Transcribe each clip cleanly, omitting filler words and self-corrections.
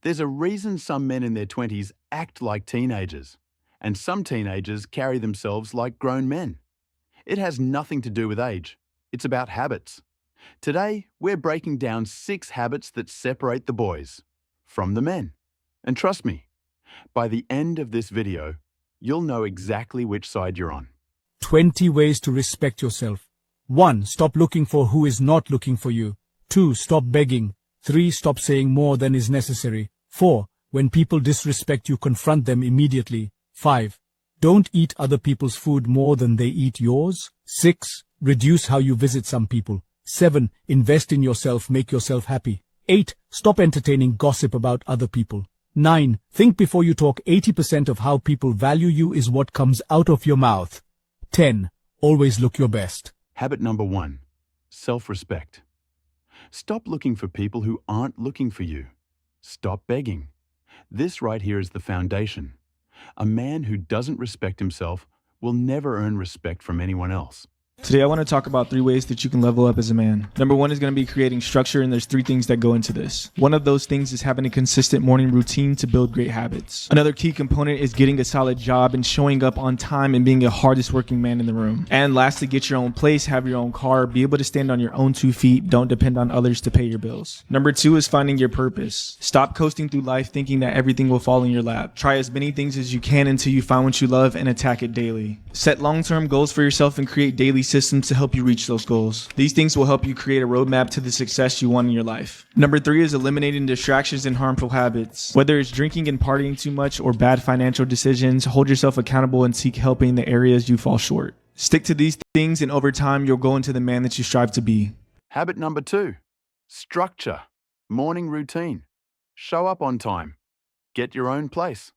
There's a reason some men in their 20s act like teenagers, and some teenagers carry themselves like grown men. It has nothing to do with age. It's about habits. Today, we're breaking down 6 habits that separate the boys from the men. And trust me, by the end of this video, you'll know exactly which side you're on. 20 ways to respect yourself. 1. Stop looking for who is not looking for you. 2. Stop begging. 3. Stop saying more than is necessary. 4. When people disrespect you, confront them immediately. 5. Don't eat other people's food more than they eat yours. 6. Reduce how you visit some people. 7. Invest in yourself, make yourself happy. 8. Stop entertaining gossip about other people. 9. Think before you talk. 80% of how people value you is what comes out of your mouth. 10. Always look your best. Habit number 1. Self-respect. Stop looking for people who aren't looking for you. Stop begging. This right here is the foundation. A man who doesn't respect himself will never earn respect from anyone else. Today I want to talk about 3 ways that you can level up as a man. Number 1 is going to be creating structure, and there's 3 things that go into this. One of those things is having a consistent morning routine to build great habits. Another key component is getting a solid job and showing up on time and being the hardest working man in the room. And lastly, get your own place, have your own car, be able to stand on your own 2 feet, don't depend on others to pay your bills. Number 2 is finding your purpose. Stop coasting through life thinking that everything will fall in your lap. Try as many things as you can until you find what you love and attack it daily. Set long-term goals for yourself and create daily systems to help you reach those goals. These things will help you create a roadmap to the success you want in your life. Number 3 is eliminating distractions and harmful habits. Whether it's drinking and partying too much or bad financial decisions, hold yourself accountable and seek help in the areas you fall short. Stick to these things, and over time, you'll go into the man that you strive to be. Habit number 2. Structure. Morning routine. Show up on time. Get your own place.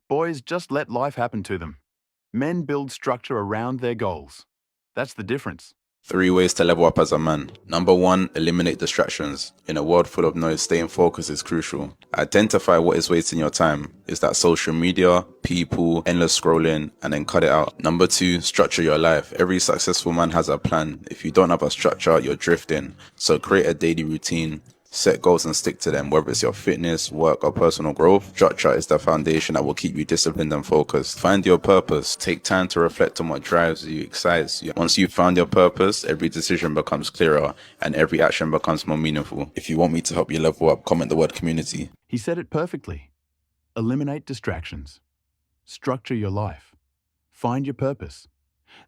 Boys just let life happen to them. Men build structure around their goals. That's the difference. 3 ways to level up as a man. Number 1, eliminate distractions. In a world full of noise, staying focused is crucial. Identify what is wasting your time. Is that social media, people, endless scrolling, and then cut it out. Number 2, structure your life. Every successful man has a plan. If you don't have a structure, you're drifting. So create a daily routine. Set goals and stick to them, whether it's your fitness, work, or personal growth. Structure is the foundation that will keep you disciplined and focused. Find your purpose. Take time to reflect on what drives you, excites you. Once you've found your purpose, every decision becomes clearer and every action becomes more meaningful. If you want me to help you level up, comment the word community. He said it perfectly. Eliminate distractions. Structure your life. Find your purpose.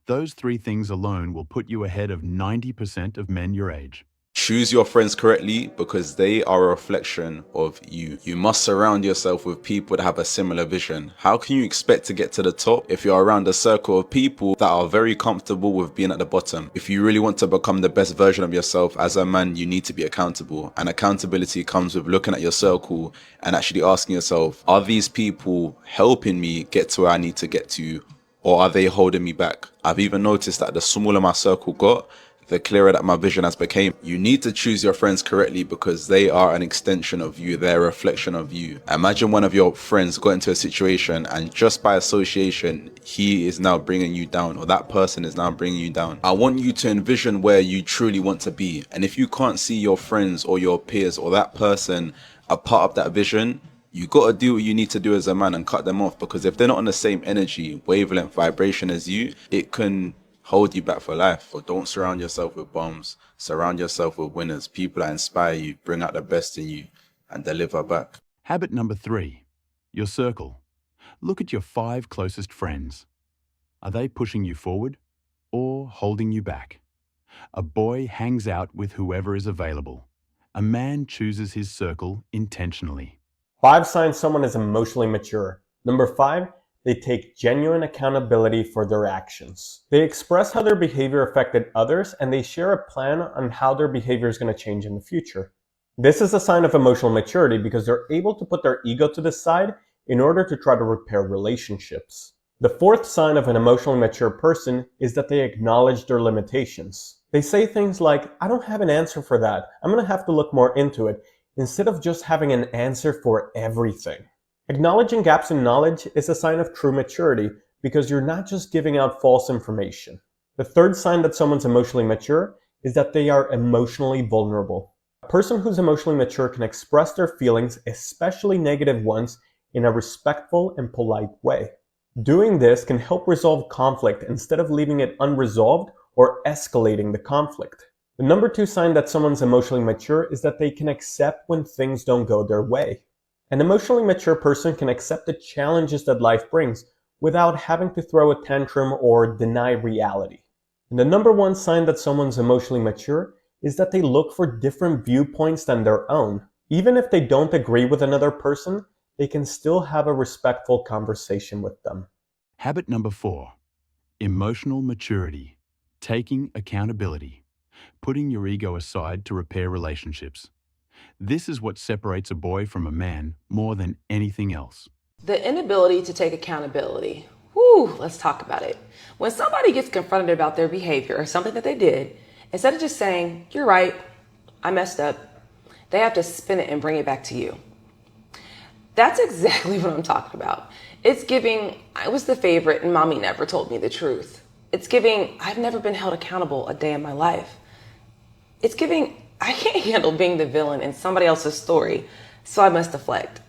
Those 3 things alone will put you ahead of 90% of men your age. Choose your friends correctly because they are a reflection of you. You must surround yourself with people that have a similar vision. How can you expect to get to the top if you're around a circle of people that are very comfortable with being at the bottom? If you really want to become the best version of yourself as a man, you need to be accountable. And accountability comes with looking at your circle and actually asking yourself, are these people helping me get to where I need to get to, or are they holding me back? I've even noticed that the smaller my circle got, the clearer that my vision has become. You need to choose your friends correctly because they are an extension of you. They're a reflection of you. Imagine one of your friends got into a situation and just by association, he is now bringing you down, or that person is now bringing you down. I want you to envision where you truly want to be. And if you can't see your friends or your peers or that person a part of that vision, you got to do what you need to do as a man and cut them off, because if they're not on the same energy, wavelength, vibration as you, it can hold you back for life. But don't surround yourself with bums. Surround yourself with winners, people that inspire you, bring out the best in you, and deliver back. Habit number 3. Your circle. Look at your 5 closest friends. Are they pushing you forward or holding you back? A boy hangs out with whoever is available. A man chooses his circle intentionally. 5 signs someone is emotionally mature. Number 5, they take genuine accountability for their actions. They express how their behavior affected others, and they share a plan on how their behavior is going to change in the future. This is a sign of emotional maturity because they're able to put their ego to the side in order to try to repair relationships. The 4th sign of an emotionally mature person is that they acknowledge their limitations. They say things like, I don't have an answer for that. I'm going to have to look more into it, instead of just having an answer for everything. Acknowledging gaps in knowledge is a sign of true maturity because you're not just giving out false information. The 3rd sign that someone's emotionally mature is that they are emotionally vulnerable. A person who's emotionally mature can express their feelings, especially negative ones, in a respectful and polite way. Doing this can help resolve conflict instead of leaving it unresolved or escalating the conflict. The number 2 sign that someone's emotionally mature is that they can accept when things don't go their way. An emotionally mature person can accept the challenges that life brings without having to throw a tantrum or deny reality. And the number 1 sign that someone's emotionally mature is that they look for different viewpoints than their own. Even if they don't agree with another person, they can still have a respectful conversation with them. Habit number 4. Emotional maturity. Taking accountability. Putting your ego aside to repair relationships. This is what separates a boy from a man more than anything else. The inability to take accountability. Whew, let's talk about it. When somebody gets confronted about their behavior or something that they did, instead of just saying, "You're right, I messed up," they have to spin it and bring it back to you. That's exactly what I'm talking about. It's giving, "I was the favorite and mommy never told me the truth." It's giving, "I've never been held accountable a day in my life." It's giving, "I can't handle being the villain in somebody else's story, so I must deflect."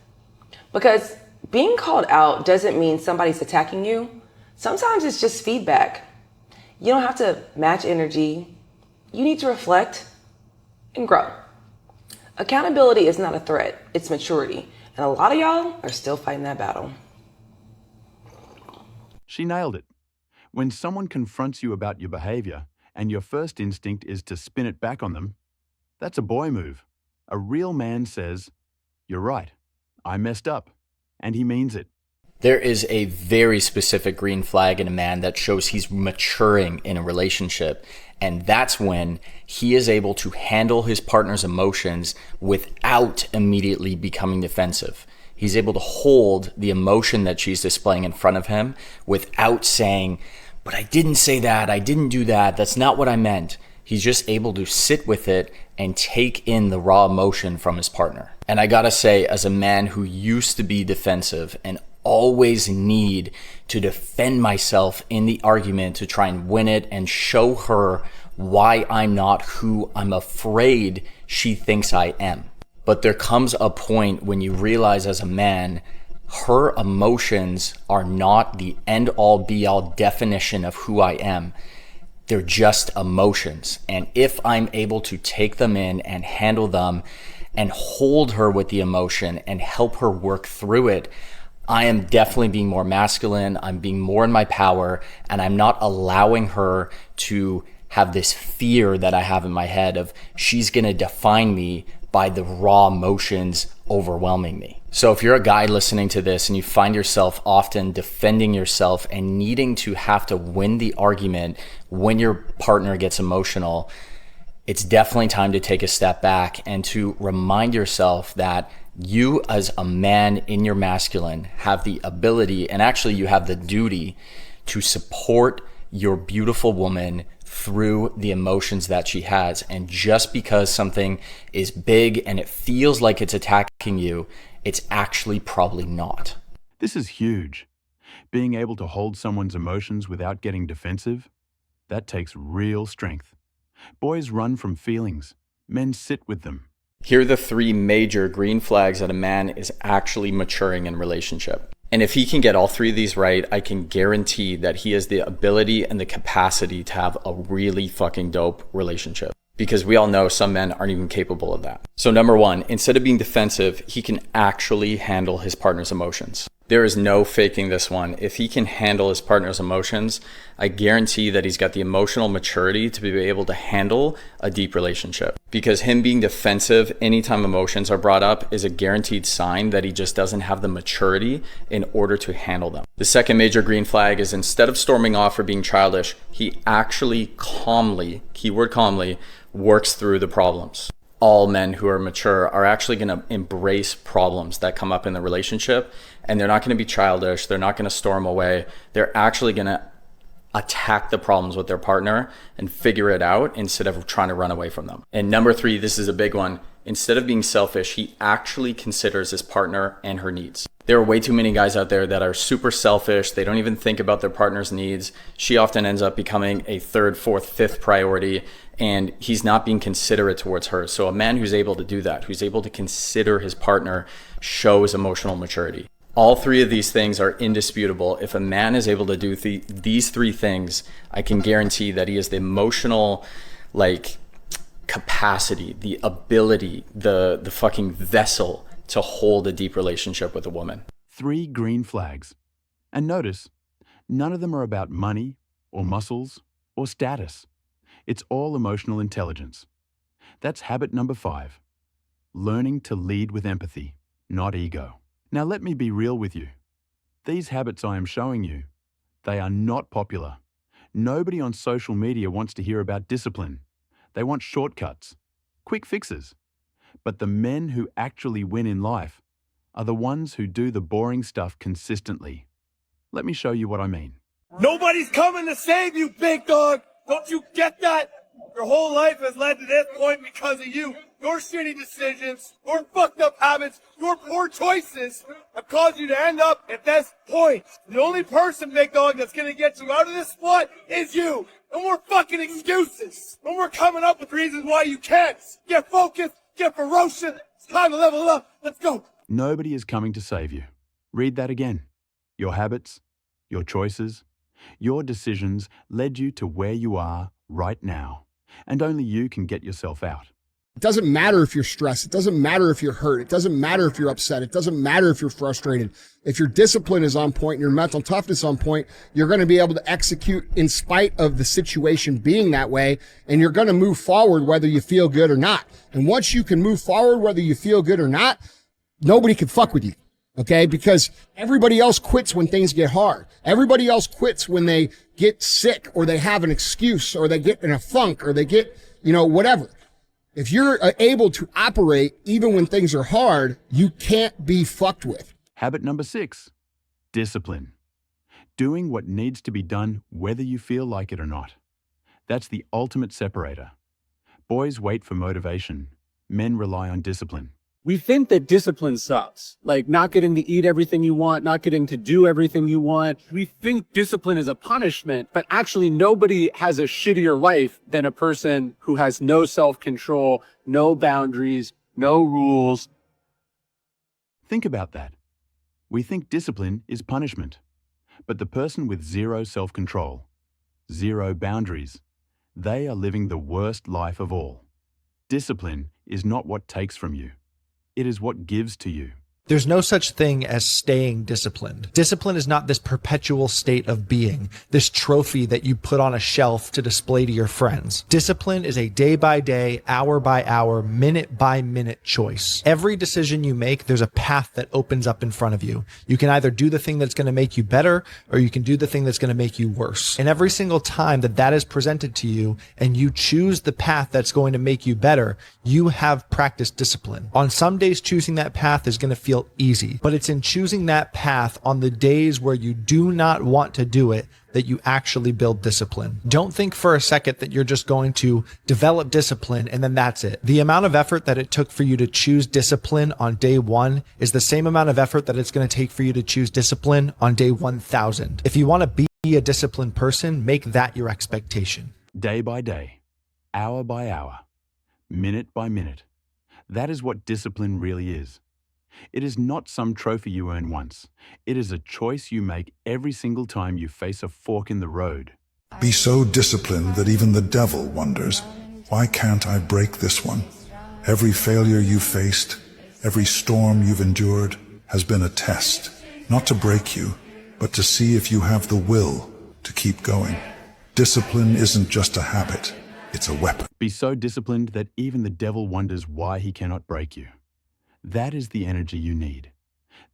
Because being called out doesn't mean somebody's attacking you. Sometimes it's just feedback. You don't have to match energy. You need to reflect and grow. Accountability is not a threat, it's maturity. And a lot of y'all are still fighting that battle. She nailed it. When someone confronts you about your behavior and your first instinct is to spin it back on them, that's a boy move. A real man says, "You're right, I messed up," and he means it. There is a very specific green flag in a man that shows he's maturing in a relationship. And that's when he is able to handle his partner's emotions without immediately becoming defensive. He's able to hold the emotion that she's displaying in front of him without saying, "But I didn't say that, I didn't do that, that's not what I meant." He's just able to sit with it and take in the raw emotion from his partner. And I gotta say, as a man who used to be defensive and always need to defend myself in the argument to try and win it and show her why I'm not who I'm afraid she thinks I am. But there comes a point when you realize as a man, her emotions are not the end all be all definition of who I am. They're just emotions. And if I'm able to take them in and handle them and hold her with the emotion and help her work through it, I am definitely being more masculine. I'm being more in my power, and I'm not allowing her to have this fear that I have in my head of she's going to define me by the raw emotions overwhelming me. So if you're a guy listening to this and you find yourself often defending yourself and needing to have to win the argument when your partner gets emotional, it's definitely time to take a step back and to remind yourself that you as a man in your masculine have the ability, and actually you have the duty, to support your beautiful woman through the emotions that she has. And just because something is big and it feels like it's attacking you, it's actually probably not. This is huge. Being able to hold someone's emotions without getting defensive, that takes real strength. Boys run from feelings. Men sit with them. Here are the 3 major green flags that a man is actually maturing in relationship. And if he can get all 3 of these right, I can guarantee that he has the ability and the capacity to have a really fucking dope relationship. Because we all know some men aren't even capable of that. So number 1, instead of being defensive, he can actually handle his partner's emotions. There is no faking this one. If he can handle his partner's emotions, I guarantee that he's got the emotional maturity to be able to handle a deep relationship. Because him being defensive anytime emotions are brought up is a guaranteed sign that he just doesn't have the maturity in order to handle them. The second major green flag is instead of storming off or being childish, he actually calmly, keyword calmly, works through the problems. All men who are mature are actually going to embrace problems that come up in the relationship, and they're not going to be childish. They're not going to storm away. They're actually going to attack the problems with their partner and figure it out instead of trying to run away from them. And number 3, this is a big one. Instead of being selfish, he actually considers his partner and her needs. There are way too many guys out there that are super selfish. They don't even think about their partner's needs. She often ends up becoming a 3rd, 4th, 5th priority, and he's not being considerate towards her. So a man who's able to do that, who's able to consider his partner, shows emotional maturity. All 3 of these things are indisputable. If a man is able to do these 3 things, I can guarantee that he has the emotional, capacity, the ability, the fucking vessel to hold a deep relationship with a woman. 3 green flags. And notice, none of them are about money or muscles or status. It's all emotional intelligence. That's habit number 5. Learning to lead with empathy, not ego. Now let me be real with you. These habits I am showing you, they are not popular. Nobody on social media wants to hear about discipline. They want shortcuts, quick fixes. But the men who actually win in life are the ones who do the boring stuff consistently. Let me show you what I mean. Nobody's coming to save you, big dog. Don't you get that? Your whole life has led to this point because of you. Your shitty decisions, your fucked up habits, your poor choices have caused you to end up at this point. The only person, big dog, that's gonna get you out of this spot is you. No more fucking excuses. No more coming up with reasons why you can't. Get focused, get ferocious. It's time to level up. Let's go. Nobody is coming to save you. Read that again. Your habits, your choices, your decisions led you to where you are right now. And only you can get yourself out. It doesn't matter if you're stressed. It doesn't matter if you're hurt. It doesn't matter if you're upset. It doesn't matter if you're frustrated. If your discipline is on point and your mental toughness on point, you're going to be able to execute in spite of the situation being that way. And you're going to move forward whether you feel good or not. And once you can move forward whether you feel good or not, nobody can fuck with you. Okay? Because everybody else quits when things get hard. Everybody else quits when they get sick or they have an excuse or they get in a funk or they get, whatever. If you're able to operate even when things are hard, you can't be fucked with. Habit number 6, discipline. Doing what needs to be done whether you feel like it or not. That's the ultimate separator. Boys wait for motivation. Men rely on discipline. We think that discipline sucks, like not getting to eat everything you want, not getting to do everything you want. We think discipline is a punishment, but actually nobody has a shittier life than a person who has no self-control, no boundaries, no rules. Think about that. We think discipline is punishment, but the person with zero self-control, zero boundaries, they are living the worst life of all. Discipline is not what takes from you. It is what gives to you. There's no such thing as staying disciplined. Discipline is not this perpetual state of being, this trophy that you put on a shelf to display to your friends. Discipline is a day by day, hour by hour, minute by minute choice. Every decision you make, there's a path that opens up in front of you. You can either do the thing that's going to make you better, or you can do the thing that's going to make you worse. And every single time that is presented to you and you choose the path that's going to make you better, you have practiced discipline. On some days, choosing that path is going to feel easy, but it's in choosing that path on the days where you do not want to do it that you actually build discipline. Don't think for a second that you're just going to develop discipline and then that's it. The amount of effort that it took for you to choose discipline on day 1 is the same amount of effort that it's going to take for you to choose discipline on day 1000. If you want to be a disciplined person, make that your expectation. Day by day, hour by hour, minute by minute. That is what discipline really is. It is not some trophy you earn once. It is a choice you make every single time you face a fork in the road. Be so disciplined that even the devil wonders, why can't I break this one? Every failure you've faced, every storm you've endured has been a test, not to break you, but to see if you have the will to keep going. Discipline isn't just a habit, it's a weapon. Be so disciplined that even the devil wonders why he cannot break you. That is the energy you need.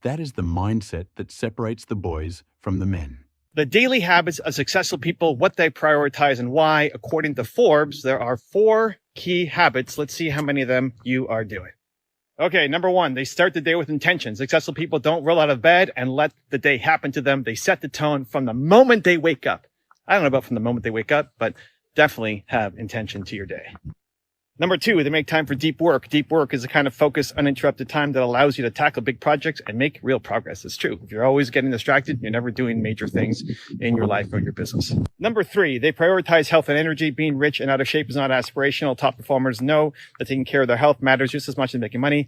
That is the mindset that separates the boys from the men. The daily habits of successful people, what they prioritize and why. According to Forbes, there are 4 key habits. Let's see how many of them you are doing. Okay, number 1, they start the day with intention. Successful people don't roll out of bed and let the day happen to them. They set the tone from the moment they wake up. I don't know about from the moment they wake up, but definitely have intention to your day. Number 2, they make time for deep work. Deep work is the kind of focused, uninterrupted time that allows you to tackle big projects and make real progress. It's true. If you're always getting distracted, you're never doing major things in your life or your business. Number 3, they prioritize health and energy. Being rich and out of shape is not aspirational. Top performers know that taking care of their health matters just as much as making money.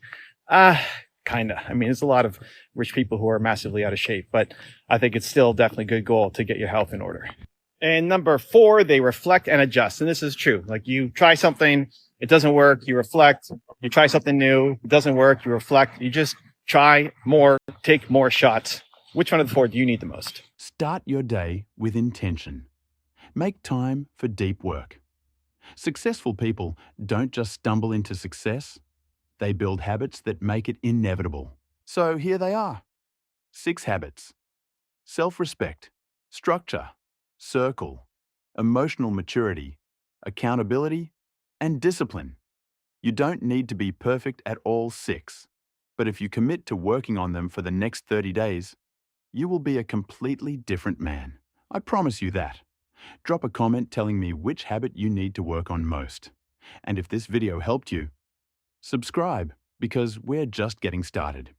Kinda. I mean, there's a lot of rich people who are massively out of shape, but I think it's still definitely a good goal to get your health in order. And number 4, they reflect and adjust. And this is true. Like you try something, it doesn't work, you reflect. You try something new, it doesn't work, you reflect. You just try more, take more shots. Which one of the 4 do you need the most? Start your day with intention. Make time for deep work. Successful people don't just stumble into success. They build habits that make it inevitable. So here they are. 6 habits. Self-respect, structure, circle, emotional maturity, accountability, and discipline. You don't need to be perfect at all 6, but if you commit to working on them for the next 30 days, you will be a completely different man. I promise you that. Drop a comment telling me which habit you need to work on most. And if this video helped you, subscribe because we're just getting started.